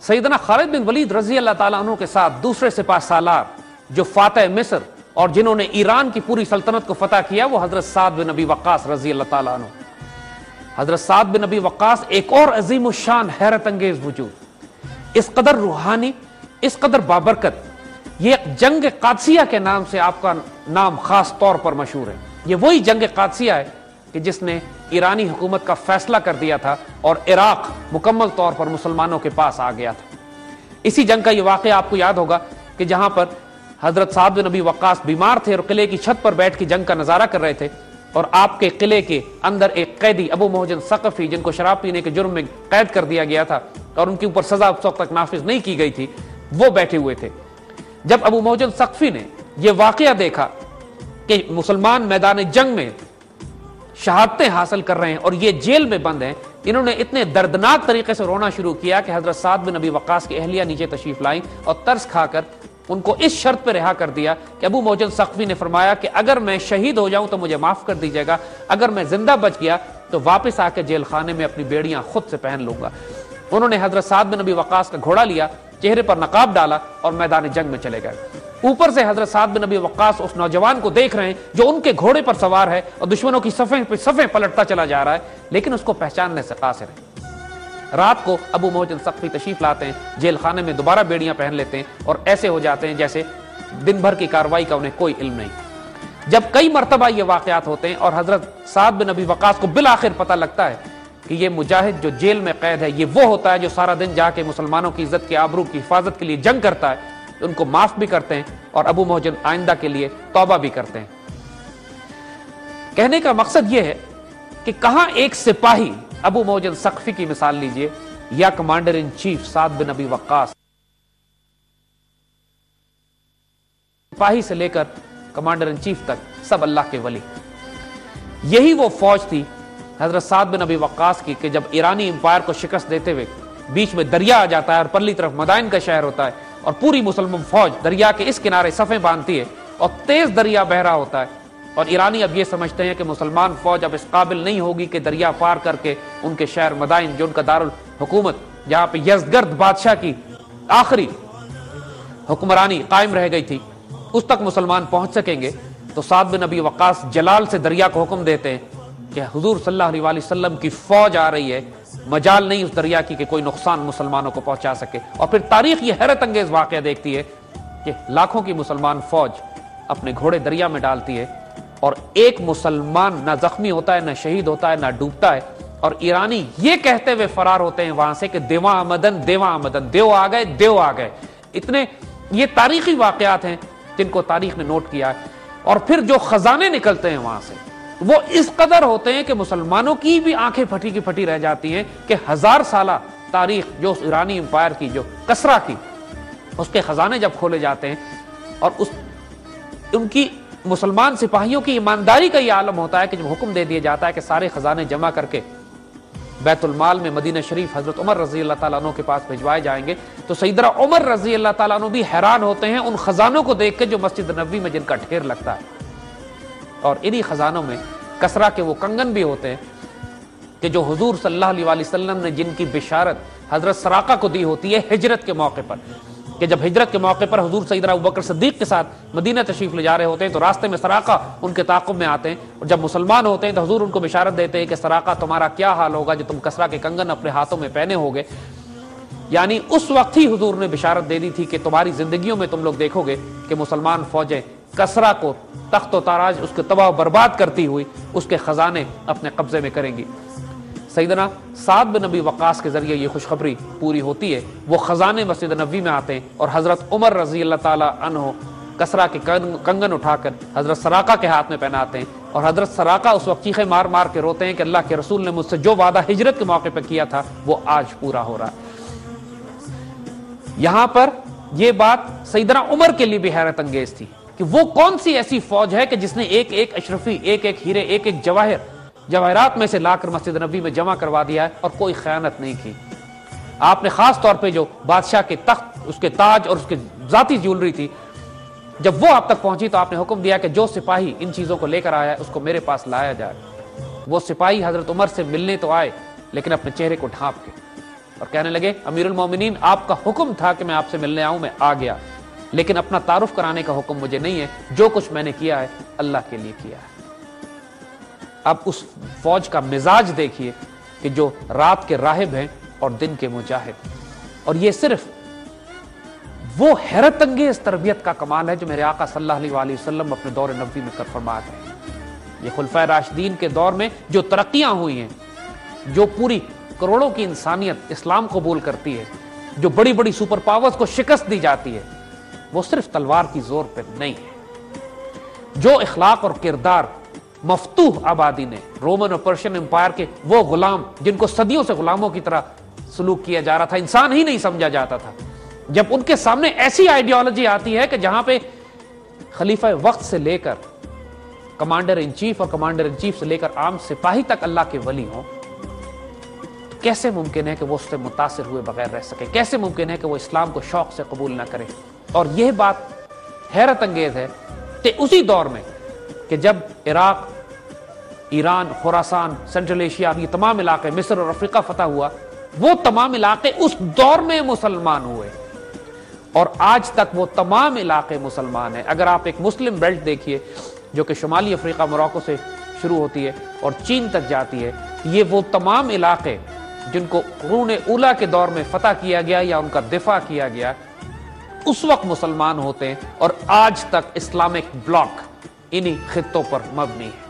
سیدنا خالد بن ولید رضی اللہ تعالیٰ عنہ کے ساتھ دوسرے سپاہ سالار جو فاتح مصر اور جنہوں نے ایران کی پوری سلطنت کو فتح کیا وہ حضرت سعد بن ابی وقاص رضی اللہ تعالیٰ عنہ. حضرت سعد بن ابی وقاص ایک اور عظیم الشان حیرت انگیز وجود، اس قدر روحانی، اس قدر بابرکت. یہ ایک جنگ قادسیہ کے نام سے آپ کا نام خاص طور پر مشہور ہے. یہ وہی جنگ قادسیہ ہے کہ جس نے ایرانی حکومت کا فیصلہ کر دیا تھا اور عراق مکمل طور پر مسلمانوں کے پاس آ گیا تھا. اسی جنگ کا یہ واقعہ آپ کو یاد ہوگا کہ جہاں پر حضرت سعد بن ابی وقاص بیمار تھے اور قلعے کی چھت پر بیٹھ کے جنگ کا نظارہ کر رہے تھے، اور آپ کے قلعے کے اندر ایک قیدی ابو محجن ثقفی جن کو شراب پینے کے جرم میں قید کر دیا گیا تھا اور ان کے اوپر سزا اس وقت تک نافذ نہیں کی گئی تھی، وہ بیٹھے ہوئے تھے. جب ابو محجن ثقفی نے یہ واقعہ دیکھا کہ مسلمان میدان جنگ میں شہادتیں حاصل کر رہے ہیں اور یہ جیل میں بند ہیں، انہوں نے اتنے دردناک طریقے سے رونا شروع کیا کہ حضرت سعد بن ابی وقاص کی اہلیہ نیچے تشریف لائیں اور ترس کھا کر ان کو اس شرط پہ رہا کر دیا کہ ابو محجن ثقفی نے فرمایا کہ اگر میں شہید ہو جاؤں تو مجھے معاف کر دیجیے گا، اگر میں زندہ بچ گیا تو واپس آ کے جیل خانے میں اپنی بیڑیاں خود سے پہن لوں گا. انہوں نے حضرت سعد بن ابی وقاص کا گھوڑا لیا، چہرے پر نقاب ڈالا اور میدان جنگ میں چلے گئے. اوپر سے حضرت سعد بن ابی وقاص اس نوجوان کو دیکھ رہے ہیں جو ان کے گھوڑے پر سوار ہے اور دشمنوں کی صفیں پہ صفیں پلٹتا چلا جا رہا ہے، لیکن اس کو پہچاننے سے قاصر ہے. رات کو ابو محجن ثقفی تشریف لاتے ہیں، جیل خانے میں دوبارہ بیڑیاں پہن لیتے ہیں اور ایسے ہو جاتے ہیں جیسے دن بھر کی کاروائی کا انہیں کوئی علم نہیں. جب کئی مرتبہ یہ واقعات ہوتے ہیں اور حضرت سعد بن ابی وقاص کو بالآخر پتہ لگتا ہے کہ یہ مجاہد جو جیل میں قید ہے یہ وہ ہوتا ہے جو سارا دن جا کے مسلمانوں کی عزت کے آبرو کی حفاظت کے لیے جنگ کرتا ہے، ان کو معاف بھی کرتے ہیں اور ابو محجن آئندہ کے لیے توبہ بھی کرتے ہیں. کہنے کا مقصد یہ ہے کہ کہاں ایک سپاہی ابو محجن ثقفی کی مثال لیجئے یا کمانڈر ان چیف سعد بن ابی وقاص، سپاہی سے لے کر کمانڈر ان چیف تک سب اللہ کے ولی. یہی وہ فوج تھی حضرت سعد بن ابی وقاص کی کہ جب ایرانی امپائر کو شکست دیتے ہوئے بیچ میں دریا آ جاتا ہے اور پرلی طرف مدائن کا شہر ہوتا ہے اور پوری مسلمان فوج دریا کے اس کنارے صفیں باندھتی ہے اور تیز دریا بہ رہا ہوتا ہے، اور ایرانی اب یہ سمجھتے ہیں کہ مسلمان فوج اب اس قابل نہیں ہوگی کہ دریا پار کر کے ان کے شہر مدائن جو ان کا دارالحکومت جہاں پہ یزدگرد بادشاہ کی آخری حکمرانی قائم رہ گئی تھی اس تک مسلمان پہنچ سکیں گے. تو سعد بن ابی وقاص جلال سے دریا کو حکم دیتے ہیں کہ حضور صلی اللہ علیہ وسلم کی فوج آ رہی ہے، مجال نہیں اس دریا کی کہ کوئی نقصان مسلمانوں کو پہنچا سکے. اور پھر تاریخ یہ حیرت انگیز واقعہ دیکھتی ہے کہ لاکھوں کی مسلمان فوج اپنے گھوڑے دریا میں ڈالتی ہے اور ایک مسلمان نہ زخمی ہوتا ہے، نہ شہید ہوتا ہے، نہ ڈوبتا ہے، اور ایرانی یہ کہتے ہوئے فرار ہوتے ہیں وہاں سے کہ دیواں آمدن دیواں آمدن، دیو آ گئے دیو آ گئے. اتنے یہ تاریخی واقعات ہیں جن کو تاریخ نے نوٹ کیا ہے. اور پھر جو خزانے نکلتے ہیں وہاں سے وہ اس قدر ہوتے ہیں کہ مسلمانوں کی بھی آنکھیں پھٹی کی پھٹی رہ جاتی ہیں کہ 1000 سالہ تاریخ جو اس ایرانی امپائر کی جو کسرا کی اس کے خزانے جب کھولے جاتے ہیں اور ان کی مسلمان سپاہیوں کی ایمانداری کا یہ عالم ہوتا ہے کہ جب حکم دے دیا جاتا ہے کہ سارے خزانے جمع کر کے بیت المال میں مدینہ شریف حضرت عمر رضی اللہ تعالیٰ عنہ کے پاس بھجوائے جائیں گے، تو سیدنا عمر رضی اللہ تعالیٰ عنہ بھی حیران ہوتے ہیں ان خزانوں کو دیکھ کے جو مسجد نبوی میں جن کا ڈھیر لگتا ہے. اور انہی خزانوں میں کسرا کے وہ کنگن بھی ہوتے ہیں کہ جو حضور صلی اللہ علیہ وسلم نے جن کی بشارت حضرت سراقہ کو دی ہوتی ہے ہجرت کے موقع پر، کہ جب ہجرت کے موقع پر حضور سیدنا ابوبکر صدیق کے ساتھ مدینہ تشریف لے جا رہے ہوتے ہیں تو راستے میں سراقہ ان کے تعاقب میں آتے ہیں، اور جب مسلمان ہوتے ہیں تو حضور ان کو بشارت دیتے ہیں کہ سراقہ تمہارا کیا حال ہوگا جو تم کسرا کے کنگن اپنے ہاتھوں میں پہنے ہوگے. یعنی اس وقت ہی حضور نے بشارت دے دی تھی کہ تمہاری زندگیوں میں تم لوگ دیکھو گے کہ مسلمان فوجیں کسرا کو تخت و تاراج اس کے تباہ و برباد کرتی ہوئی اس کے خزانے اپنے قبضے میں کریں گی. سیدنا سعد بن ابی وقاص کے ذریعے یہ خوشخبری پوری ہوتی ہے، وہ خزانے مسجد نبوی میں آتے ہیں اور حضرت عمر رضی اللہ تعالی عنہ کسرا کے کنگن اٹھا کر حضرت سراقہ کے ہاتھ میں پہناتے ہیں، اور حضرت سراقہ اس وقت چیخیں مار مار کے روتے ہیں کہ اللہ کے رسول نے مجھ سے جو وعدہ ہجرت کے موقع پہ کیا تھا وہ آج پورا ہو رہا ہے. یہاں پر یہ بات سیدنا عمر کے لیے بھی حیرت انگیز تھی کہ وہ کون سی ایسی فوج ہے کہ جس نے ایک ایک اشرفی، ایک ایک ہیرے، ایک ایک جواہرات میں سے لا کر مسجد نبوی میں جمع کروا دیا ہے اور کوئی خیانت نہیں کی. آپ نے خاص طور پہ جو بادشاہ کے تخت، اس کے تاج اور اس کے ذاتی جیولری تھی، جب وہ آپ تک پہنچی تو آپ نے حکم دیا کہ جو سپاہی ان چیزوں کو لے کر آیا ہے اس کو میرے پاس لایا جائے. وہ سپاہی حضرت عمر سے ملنے تو آئے لیکن اپنے چہرے کو ڈھانپ کے. اور کہنے لگے امیر المومنین آپ کا حکم تھا کہ میں آپ سے ملنے آؤں، میں آ گیا، لیکن اپنا تعارف کرانے کا حکم مجھے نہیں ہے، جو کچھ میں نے کیا ہے اللہ کے لیے کیا ہے۔ اب اس فوج کا مزاج دیکھیے کہ جو رات کے راہب ہیں اور دن کے مجاہد، اور یہ صرف وہ حیرت انگیز تربیت کا کمال ہے جو میرے آقا صلی اللہ علیہ وآلہ وسلم اپنے دور نبوی میں کر فرماتے ہیں۔ یہ خلفائے راشدین کے دور میں جو ترقیاں ہوئی ہیں، جو پوری کروڑوں کی انسانیت اسلام قبول کرتی ہے، جو بڑی بڑی سپر پاورز کو شکست دی جاتی ہے، وہ صرف تلوار کی زور پہ نہیں ہے۔ جو اخلاق اور کردار مفتوح آبادی نے، رومن اور پرشین امپائر کے وہ غلام جن کو صدیوں سے غلاموں کی طرح سلوک کیا جا رہا تھا، انسان ہی نہیں سمجھا جاتا تھا، جب ان کے سامنے ایسی آئیڈیالوجی آتی ہے کہ جہاں پہ خلیفہ وقت سے لے کر کمانڈر ان چیف اور کمانڈر ان چیف سے لے کر عام سپاہی تک اللہ کے ولی ہوں، کیسے ممکن ہے کہ وہ اس سے متاثر ہوئے بغیر رہ سکے؟ کیسے ممکن ہے کہ وہ اسلام کو شوق سے قبول نہ کرے؟ اور یہ بات حیرت انگیز ہے کہ اسی دور میں کہ جب عراق، ایران، خراسان، سینٹرل ایشیا، یہ تمام علاقے، مصر اور افریقہ فتح ہوا، وہ تمام علاقے اس دور میں مسلمان ہوئے، اور آج تک وہ تمام علاقے مسلمان ہیں۔ اگر آپ ایک مسلم بیلٹ دیکھیے جو کہ شمالی افریقہ، موراکو سے شروع ہوتی ہے اور چین تک جاتی ہے، یہ وہ تمام علاقے جن کو قرون اولیٰ کے دور میں فتح کیا گیا یا ان کا دفاع کیا گیا، اس وقت مسلمان ہوتے ہیں، اور آج تک اسلامک بلاک انہی خطوں پر مبنی ہے۔